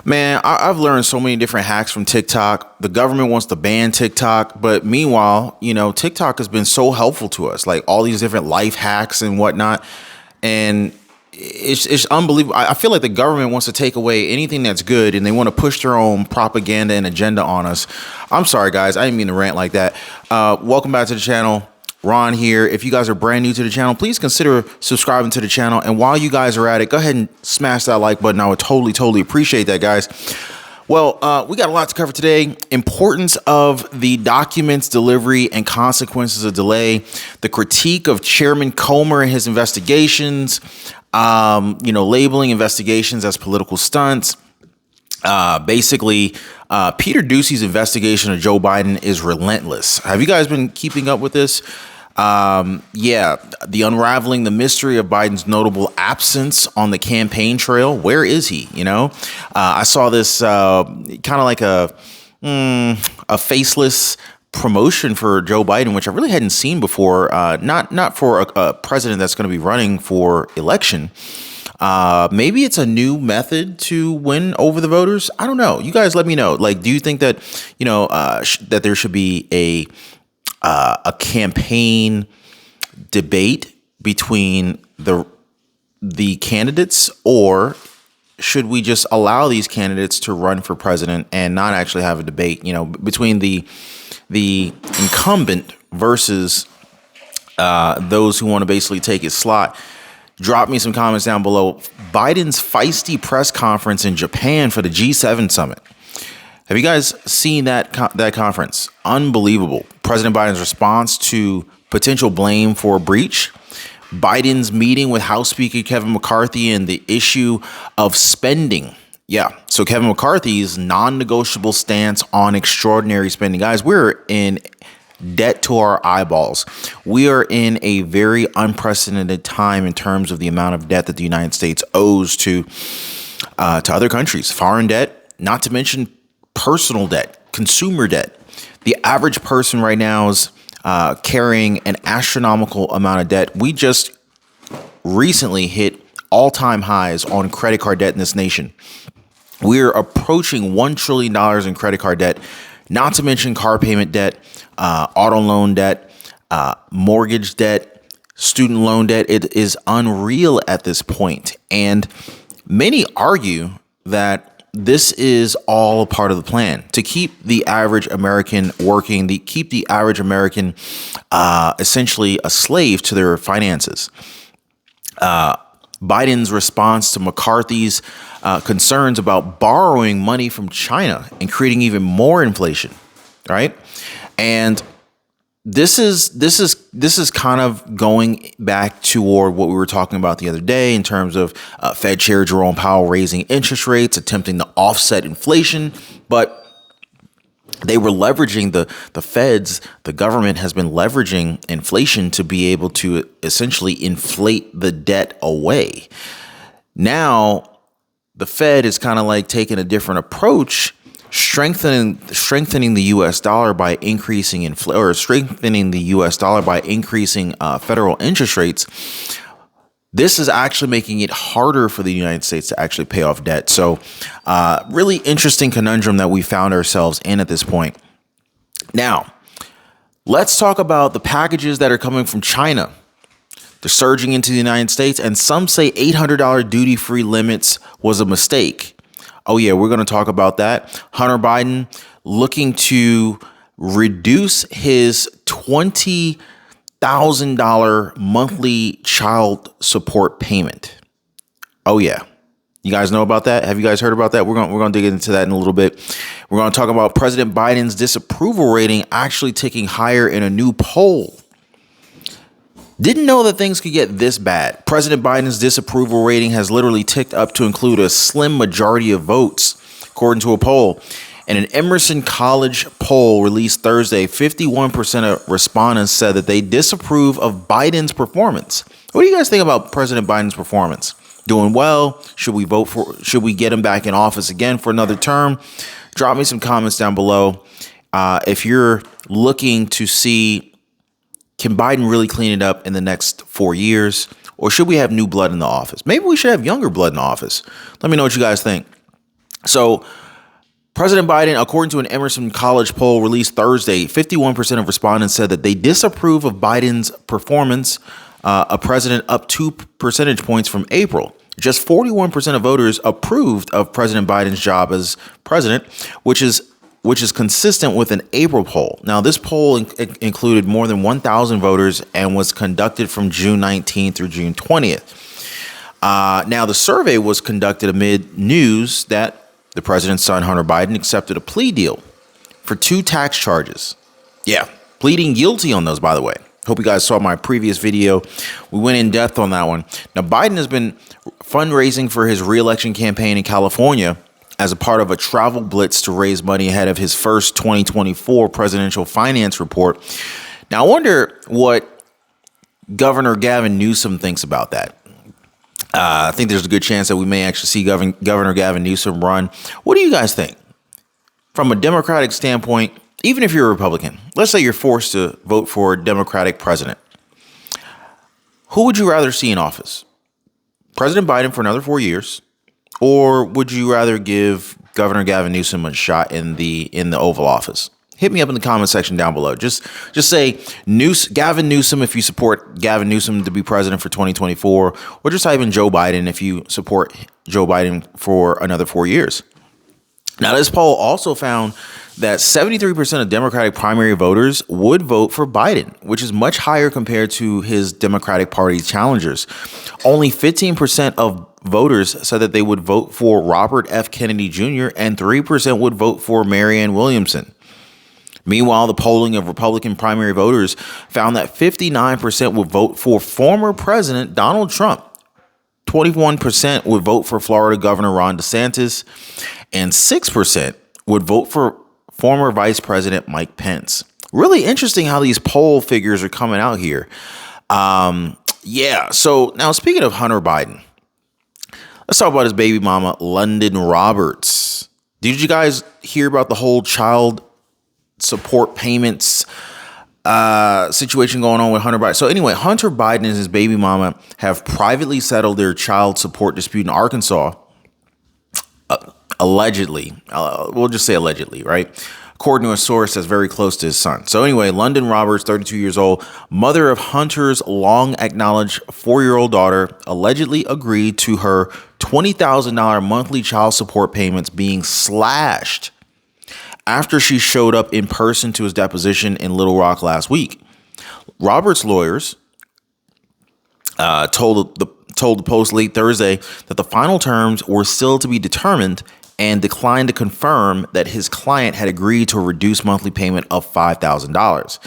Man, I've learned so many different hacks from TikTok. The government wants to ban TikTok, but meanwhile, TikTok has been so helpful to us, like all these different life hacks and whatnot. And it's unbelievable. I feel like the government wants to take away anything that's good, and they want to push their own propaganda and agenda on us. I'm sorry, guys. I didn't mean to rant like that. Welcome back to the channel. Ron here. If you guys are brand new to the channel, please consider subscribing to the channel. And while you guys are at it, go ahead and smash that like button. I would totally appreciate that, guys. Well, we got a lot to cover today. Importance of the documents delivery and consequences of delay. The critique of Chairman Comer and his investigations. Labeling investigations as political stunts. Basically, Peter Doocy's investigation of Joe Biden is relentless. Have you guys been keeping up with this? The unraveling the mystery of Biden's notable absence on the campaign trail. Where is he? I saw this kind of like a faceless promotion for Joe Biden, which I really hadn't seen before. Not for a president that's going to be running for election. Maybe it's a new method to win over the voters. I don't know. You guys let me know. Like, do you think that, that there should be a campaign debate between the candidates, or should we just allow these candidates to run for president and not actually have a debate, between the incumbent versus those who want to basically take his slot? Drop me some comments down below. Biden's feisty press conference in Japan for the G7 summit. Have you guys seen that conference? Unbelievable. President Biden's response to potential blame for a breach. Biden's meeting with House Speaker Kevin McCarthy and the issue of spending. Yeah, so Kevin McCarthy's non-negotiable stance on extraordinary spending. Guys, we're in debt to our eyeballs. We are in a very unprecedented time in terms of the amount of debt that the United States owes to other countries. Foreign debt, not to mention personal debt, consumer debt. The average person right now is carrying an astronomical amount of debt. We just recently hit all-time highs on credit card debt in this nation. We're approaching $1 trillion in credit card debt, not to mention car payment debt, auto loan debt, mortgage debt, student loan debt. It is unreal at this point. And many argue that this is all a part of the plan to keep the average American working, keep the average American essentially a slave to their finances. Biden's response to McCarthy's concerns about borrowing money from China and creating even more inflation, right? And this is kind of going back toward what we were talking about the other day in terms of Fed Chair Jerome Powell raising interest rates, attempting to offset inflation, but they were leveraging the feds. The government has been leveraging inflation to be able to essentially inflate the debt away. Now, the Fed is kind of like taking a different approach, strengthening the U.S. dollar by increasing strengthening the U.S. dollar by increasing federal interest rates. This is actually making it harder for the United States to actually pay off debt. So really interesting conundrum that we found ourselves in at this point. Now, let's talk about the packages that are coming from China. They're surging into the United States, and some say $800 duty-free limits was a mistake. Oh, yeah, we're going to talk about that. Hunter Biden looking to reduce his $20,000 monthly child support payment. Oh, yeah. You guys know about that? Have you guys heard about that? We're going to dig into that in a little bit. We're going to talk about President Biden's disapproval rating actually ticking higher in a new poll. Didn't know that things could get this bad. President Biden's disapproval rating has literally ticked up to include a slim majority of votes, according to a poll. In an Emerson College poll released Thursday, 51% of respondents said that they disapprove of Biden's performance. What do you guys think about President Biden's performance? Doing well? Should we get him back in office again for another term? Drop me some comments down below. If you're looking to see, can Biden really clean it up in the next 4 years? Or should we have new blood in the office? Maybe we should have younger blood in the office. Let me know what you guys think. So President Biden, according to an Emerson College poll released Thursday, 51% of respondents said that they disapprove of Biden's performance, a president up 2 percentage points from April. Just 41% of voters approved of President Biden's job as president, which is consistent with an April poll. Now, this poll included more than 1,000 voters and was conducted from June 19th through June 20th. Now, the survey was conducted amid news that the president's son, Hunter Biden, accepted a plea deal for 2 tax charges. Yeah, pleading guilty on those, by the way. Hope you guys saw my previous video. We went in depth on that one. Now, Biden has been fundraising for his reelection campaign in California as a part of a travel blitz to raise money ahead of his first 2024 presidential finance report. Now, I wonder what Governor Gavin Newsom thinks about that. I think there's a good chance that we may actually see Governor Gavin Newsom run. What do you guys think? From a Democratic standpoint, even if you're a Republican, let's say you're forced to vote for a Democratic president. Who would you rather see in office? President Biden for another 4 years? Or would you rather give Governor Gavin Newsom a shot in the Oval Office? Hit me up in the comment section down below. Just say Gavin Newsom if you support Gavin Newsom to be president for 2024, or just type in Joe Biden if you support Joe Biden for another 4 years. Now, this poll also found that 73% of Democratic primary voters would vote for Biden, which is much higher compared to his Democratic Party challengers. Only 15% of voters said that they would vote for Robert F. Kennedy Jr., and 3% would vote for Marianne Williamson. Meanwhile, the polling of Republican primary voters found that 59% would vote for former President Donald Trump. 21% would vote for Florida Governor Ron DeSantis, and 6% would vote for former Vice President Mike Pence. Really interesting how these poll figures are coming out here. So now speaking of Hunter Biden, let's talk about his baby mama, London Roberts. Did you guys hear about the whole child support payments situation going on with Hunter Biden? So anyway, Hunter Biden and his baby mama have privately settled their child support dispute in Arkansas. Allegedly, we'll just say allegedly, right? According to a source that's very close to his son. So anyway, London Roberts, 32 years old, mother of Hunter's long acknowledged 4-year-old daughter, allegedly agreed to her $20,000 monthly child support payments being slashed after she showed up in person to his deposition in Little Rock last week. Roberts' lawyers told the Post late Thursday that the final terms were still to be determined and declined to confirm that his client had agreed to a reduced monthly payment of $5,000.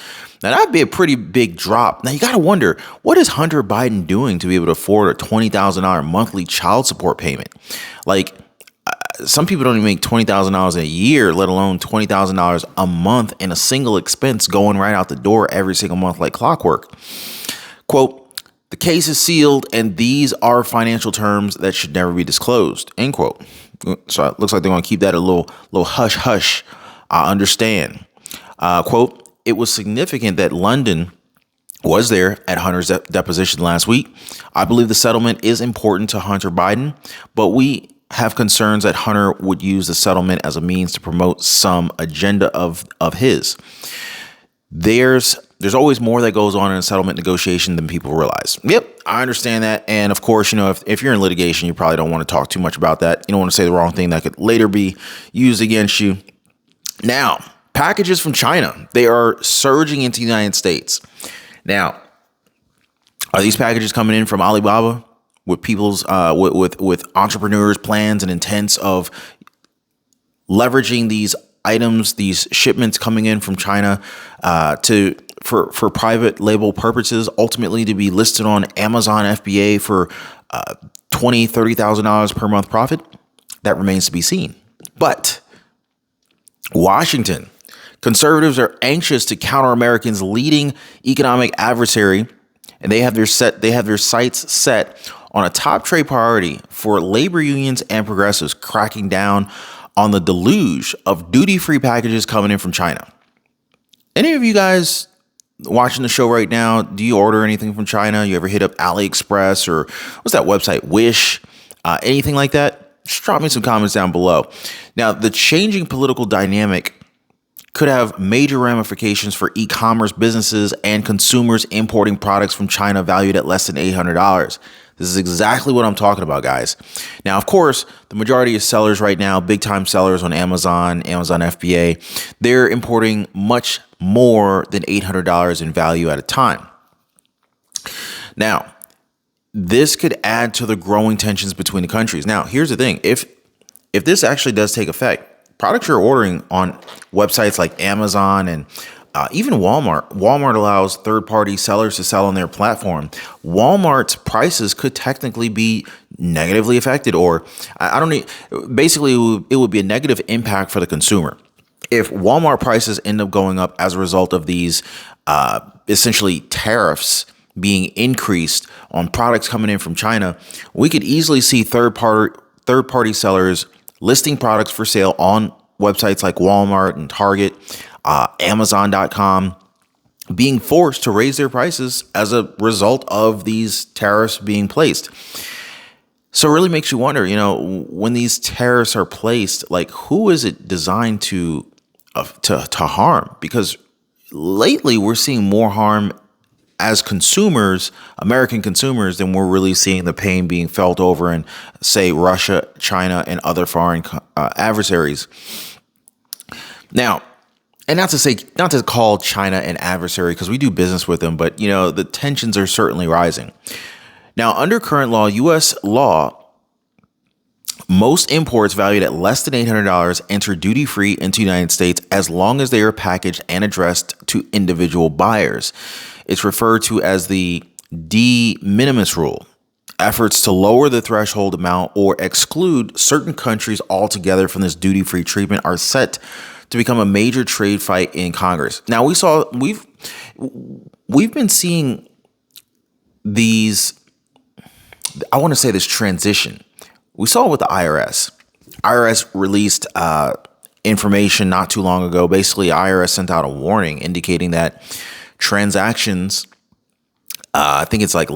Now, that'd be a pretty big drop. Now, you got to wonder, what is Hunter Biden doing to be able to afford a $20,000 monthly child support payment? Like, some people don't even make $20,000 a year, let alone $20,000 a month in a single expense going right out the door every single month like clockwork. Quote, "The case is sealed and these are financial terms that should never be disclosed," end quote. So it looks like they're going to keep that a little hush hush. I understand. Quote, "It was significant that London was there at Hunter's deposition last week. I believe the settlement is important to Hunter Biden, but we have concerns that Hunter would use the settlement as a means to promote some agenda of his. There's always more that goes on in a settlement negotiation than people realize." Yep, I understand that. And of course, if you're in litigation, you probably don't want to talk too much about that. You don't want to say the wrong thing that could later be used against you. Now, packages from China, they are surging into the United States. Now, are these packages coming in from Alibaba with people's with entrepreneurs' plans and intents of leveraging these items, these shipments coming in from China for private label purposes, ultimately to be listed on Amazon FBA for $20,000, $30,000 per month profit? That remains to be seen. But Washington, conservatives are anxious to counter Americans' leading economic adversary, and they have their sights set on a top trade priority for labor unions and progressives cracking down on the deluge of duty-free packages coming in from China. Any of you guys watching the show right now, do you order anything from China? You ever hit up AliExpress or what's that website, Wish, anything like that? just drop me some comments down below. Now, the changing political dynamic could have major ramifications for e-commerce businesses and consumers importing products from China valued at less than $800. This is exactly what I'm talking about, guys. Now, of course, the majority of sellers right now, big time sellers on Amazon FBA, they're importing much more than $800 in value at a time. Now, this could add to the growing tensions between the countries. Now, here's the thing. If this actually does take effect, products you're ordering on websites like Amazon and even Walmart allows third-party sellers to sell on their platform. Walmart's prices could technically be negatively affected, or I don't need. Basically, it would be a negative impact for the consumer if Walmart prices end up going up as a result of these essentially tariffs being increased on products coming in from China. We could easily see third-party sellers listing products for sale on websites like Walmart and Target, Amazon.com, being forced to raise their prices as a result of these tariffs being placed. So it really makes you wonder, when these tariffs are placed, like, who is it designed to harm? Because lately we're seeing more harm as consumers, American consumers, then we're really seeing the pain being felt over in, say, Russia, China, and other foreign adversaries. Now, and not to call China an adversary, because we do business with them, but, the tensions are certainly rising. Now, under current law, U.S. law, most imports valued at less than $800 enter duty-free into the United States as long as they are packaged and addressed to individual buyers. It's referred to as the de minimis rule. Efforts to lower the threshold amount or exclude certain countries altogether from this duty-free treatment are set to become a major trade fight in Congress. Now, we've been seeing these, I want to say, this transition. We saw it with the IRS. IRS released information not too long ago. Basically, IRS sent out a warning indicating that transactions, I think it's like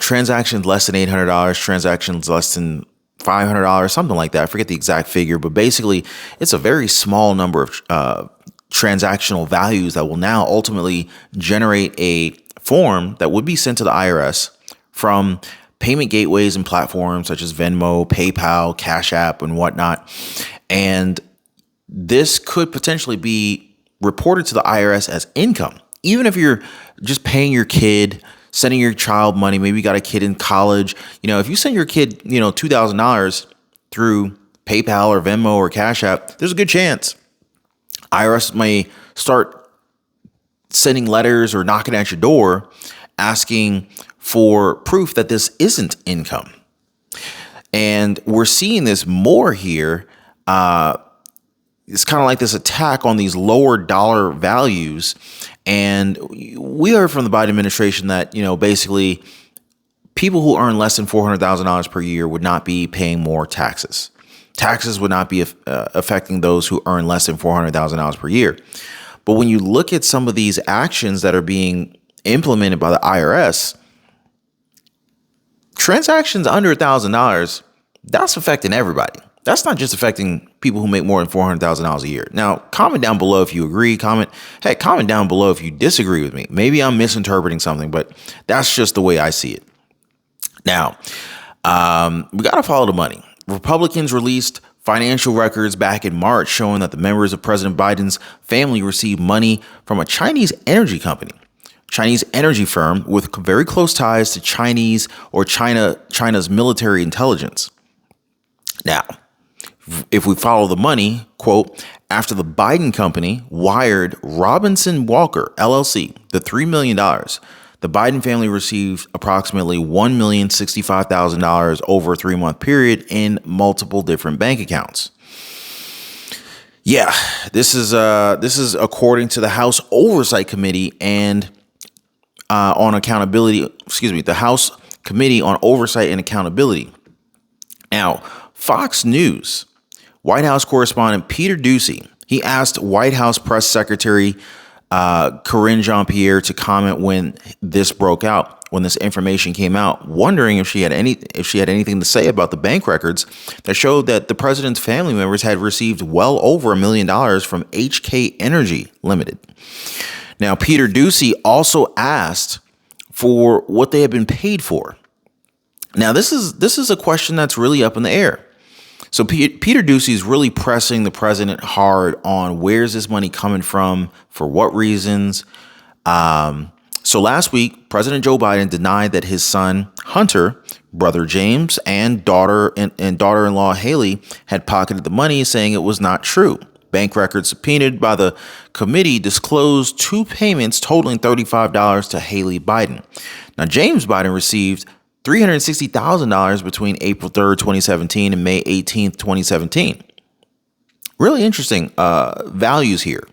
transactions less than $800, transactions less than $500, something like that. I forget the exact figure, but basically it's a very small number of transactional values that will now ultimately generate a form that would be sent to the IRS from payment gateways and platforms such as Venmo, PayPal, Cash App, and whatnot. And this could potentially be reported to the IRS as income, even if you're just paying your kid, sending your child money. Maybe you got a kid in college. If you send your kid, $2,000 through PayPal or Venmo or Cash App, there's a good chance IRS may start sending letters or knocking at your door asking for proof that this isn't income. And we're seeing this more here. It's kind of like this attack on these lower dollar values. And we heard from the Biden administration that, basically people who earn less than $400,000 per year would not be paying more taxes. Taxes would not be affecting those who earn less than $400,000 per year. But when you look at some of these actions that are being implemented by the IRS, transactions under $1,000, that's affecting everybody. That's not just affecting people who make more than $400,000 a year. Now, comment down below if you agree. Comment down below if you disagree with me. Maybe I'm misinterpreting something, but that's just the way I see it. Now, we got to follow the money. Republicans released financial records back in March showing that the members of President Biden's family received money from a Chinese energy company, Chinese energy firm with very close ties to Chinese or China's military intelligence. Now, if we follow the money, quote, after the Biden company wired Robinson Walker, LLC, the $3 million, the Biden family received approximately $1,065,000 over a 3-month period in multiple different bank accounts. Yeah, this is according to the House Oversight Committee and on accountability. The House Committee on Oversight and Accountability. Now, Fox News, White House correspondent Peter Doocy, he asked White House Press Secretary Karine Jean-Pierre to comment when this broke out. when this information came out, wondering if she had anything to say about the bank records that showed that the president's family members had received well over $1 million from HK Energy Limited. Now, Peter Doocy also asked for what they had been paid for. Now, this is a question that's really up in the air. So Peter Doocy is really pressing the president hard on where's this money coming from, for what reasons. So last week, President Joe Biden denied that his son Hunter, brother James, and daughter-in-law Haley had pocketed the money, saying it was not true. Bank records subpoenaed by the committee disclosed two payments totaling $35 to Haley Biden. Now, James Biden received $360,000 between April 3rd, 2017 and May 18th, 2017. Really interesting values here.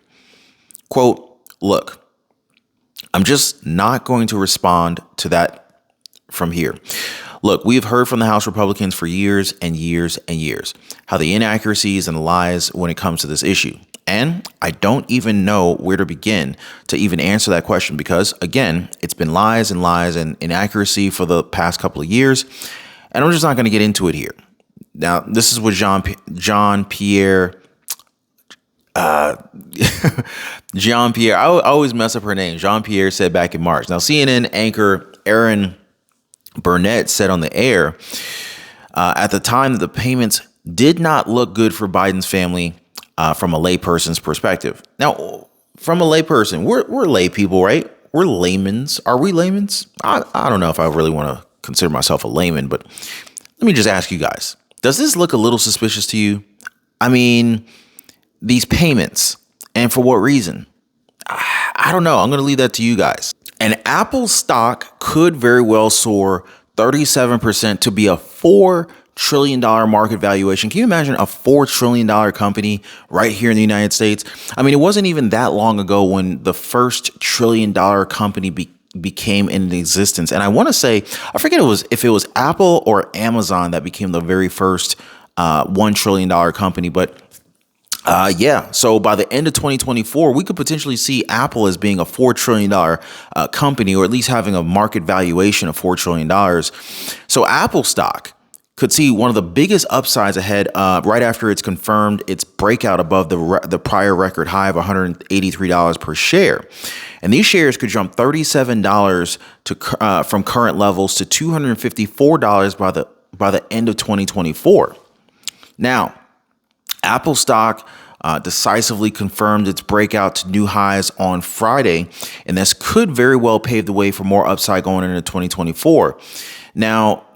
Quote, look, I'm just not going to respond to that from here. Look, we have heard from the House Republicans for years and years and years how the inaccuracies and the lies when it comes to this issue. And I don't even know where to begin to even answer that question because, again, it's been lies and lies and inaccuracy for the past couple of years. And I'm just not going to get into it here. Now, this is what Jean-Pierre, I always mess up her name. Jean-Pierre said back in March. Now, CNN anchor Aaron Burnett said on the air at the time that the payments did not look good for Biden's family from a layperson's perspective. Now, from a layperson, we're lay people, right? We're laymen's. Are we laymen's? I don't know if I really want to consider myself a layman, but let me just ask you guys. Does this look a little suspicious to you? I mean, these payments, and for what reason? I don't know. I'm going to leave that to you guys. And Apple stock could very well soar 37% to be a $4 trillion market valuation. Can you imagine a $4 trillion company right here in the United States? I mean, it wasn't even that long ago when the first $1 trillion company became in existence. And I want to say, I forget if it was Apple or Amazon that became the very first $1 trillion company, but so by the end of 2024, we could potentially see Apple as being a $4 trillion company, or at least having a market valuation of $4 trillion. So Apple stock could see one of the biggest upsides ahead right after it's confirmed its breakout above the prior record high of $183 per share. And these shares could jump $37 from current levels to $254 by the end of 2024. Now, Apple stock decisively confirmed its breakout to new highs on Friday, and this could very well pave the way for more upside going into 2024. Now,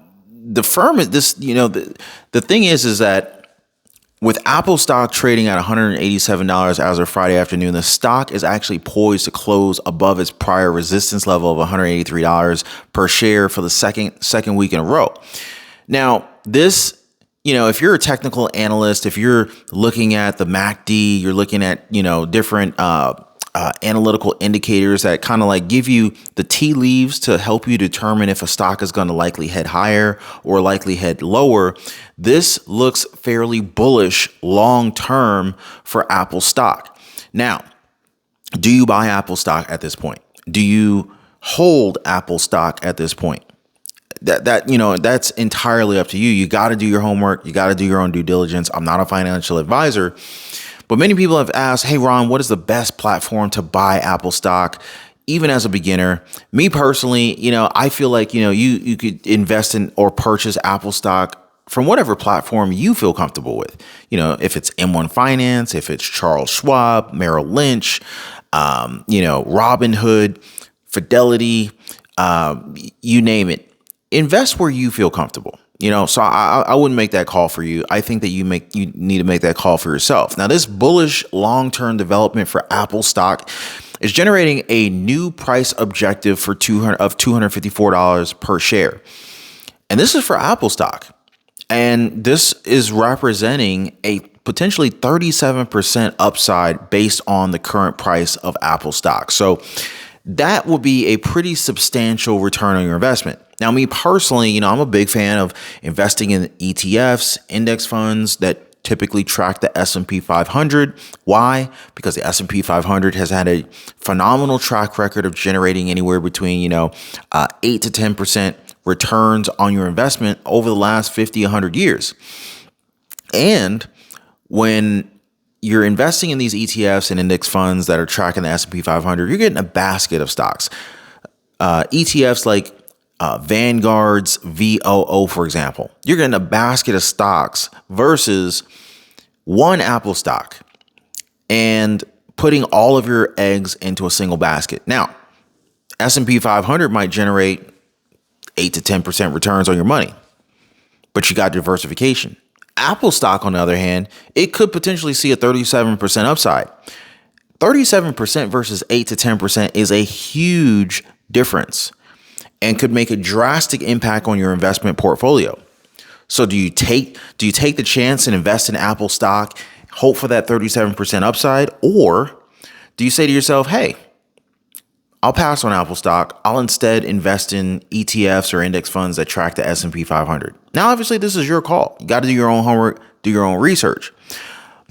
the firm is this, the thing is that with Apple stock trading at $187 as of Friday afternoon, the stock is actually poised to close above its prior resistance level of $183 per share for the second week in a row. Now, this, if you're a technical analyst, if you're looking at the MACD, you're looking at, different analytical indicators that kind of like give you the tea leaves to help you determine if a stock is going to likely head higher or likely head lower. This looks fairly bullish long term for Apple stock. Now, do you buy Apple stock at this point? Do you hold Apple stock at this point? That's entirely up to you. You got to do your homework. You got to do your own due diligence. I'm not a financial advisor, but many people have asked, hey, Ron, what is the best platform to buy Apple stock? Even as a beginner, me personally, I feel like, you could invest in or purchase Apple stock from whatever platform you feel comfortable with. If it's M1 Finance, if it's Charles Schwab, Merrill Lynch, Robinhood, Fidelity, you name it. Invest where you feel comfortable, so I wouldn't make that call for you. I think that you need to make that call for yourself. Now, this bullish long-term development for Apple stock is generating a new price objective for $254 per share. And this is for Apple stock. And this is representing a potentially 37% upside based on the current price of Apple stock. So that will be a pretty substantial return on your investment. Now, me personally, I'm a big fan of investing in ETFs, index funds that typically track the S&P 500. Why? Because the S&P 500 has had a phenomenal track record of generating anywhere between, 8 to 10% returns on your investment over the last 50, 100 years. And when you're investing in these ETFs and index funds that are tracking the S&P 500, you're getting a basket of stocks. ETFs like Vanguard's VOO, for example, you're getting a basket of stocks versus one Apple stock and putting all of your eggs into a single basket. Now, S&P 500 might generate 8 to 10% returns on your money, but you got diversification. Apple stock, on the other hand, it could potentially see a 37% upside. 37% versus 8 to 10% is a huge difference and could make a drastic impact on your investment portfolio. So do you take the chance and invest in Apple stock, hope for that 37% upside, or do you say to yourself, hey, I'll pass on Apple stock. I'll instead invest in ETFs or index funds that track the S&P 500. Now, obviously, this is your call. You got to do your own homework, do your own research.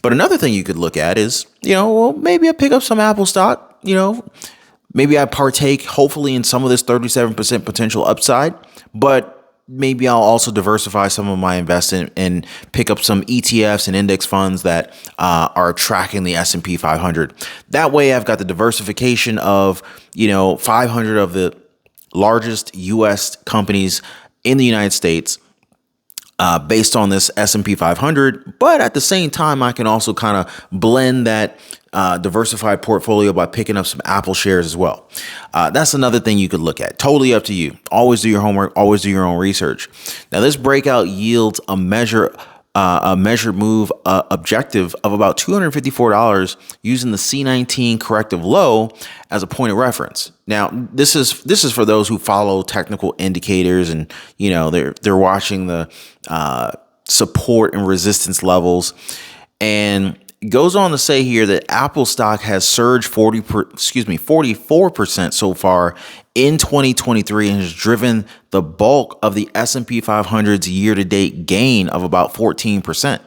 But another thing you could look at is, maybe I pick up some Apple stock, maybe I partake hopefully in some of this 37% potential upside, but maybe I'll also diversify some of my investment and pick up some ETFs and index funds that are tracking the S&P 500. That way I've got the diversification of, 500 of the largest U.S. companies in the United States based on this S&P 500. But at the same time, I can also kind of blend that diversified portfolio by picking up some Apple shares as well. That's another thing you could look at. Totally up to you. Always do your homework. Always do your own research. Now, this breakout yields a measured move objective of about $254 using the C19 corrective low as a point of reference. Now, this is for those who follow technical indicators and they're watching the support and resistance levels. And it goes on to say here that Apple stock has surged 44% so far in 2023 and has driven the bulk of the S&P 500's year-to-date gain of about 14%.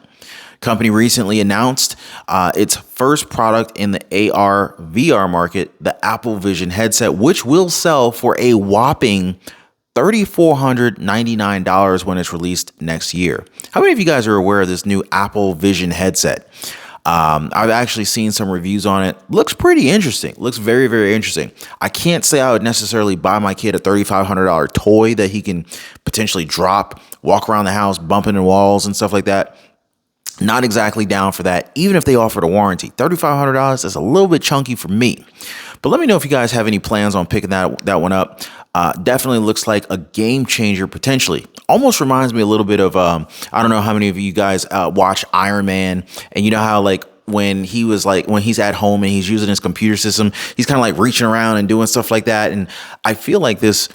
Company recently announced its first product in the AR/VR market, the Apple Vision headset, which will sell for a whopping $3,499 when it's released next year. How many of you guys are aware of this new Apple Vision headset? I've actually seen some reviews on it. Looks pretty interesting. Looks very, very interesting. I can't say I would necessarily buy my kid a $3,500 toy that he can potentially drop, walk around the house, bump into walls and stuff like that. Not exactly down for that, even if they offered a warranty. $3,500 is a little bit chunky for me. But let me know if you guys have any plans on picking that one up. Definitely looks like a game changer potentially. Almost reminds me a little bit of, I don't know how many of you guys watch Iron Man, and you know how when he's at home and he's using his computer system, he's kind of like reaching around and doing stuff like that. And I feel like this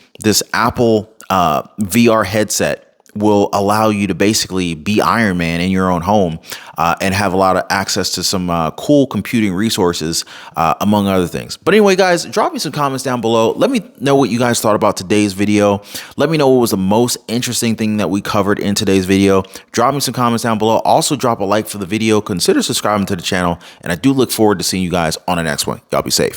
Apple VR headset will allow you to basically be Iron Man in your own home and have a lot of access to some cool computing resources, among other things. But anyway, guys, drop me some comments down below. Let me know what you guys thought about today's video. Let me know what was the most interesting thing that we covered in today's video. Drop me some comments down below. Also, drop a like for the video. Consider subscribing to the channel. And I do look forward to seeing you guys on the next one. Y'all be safe.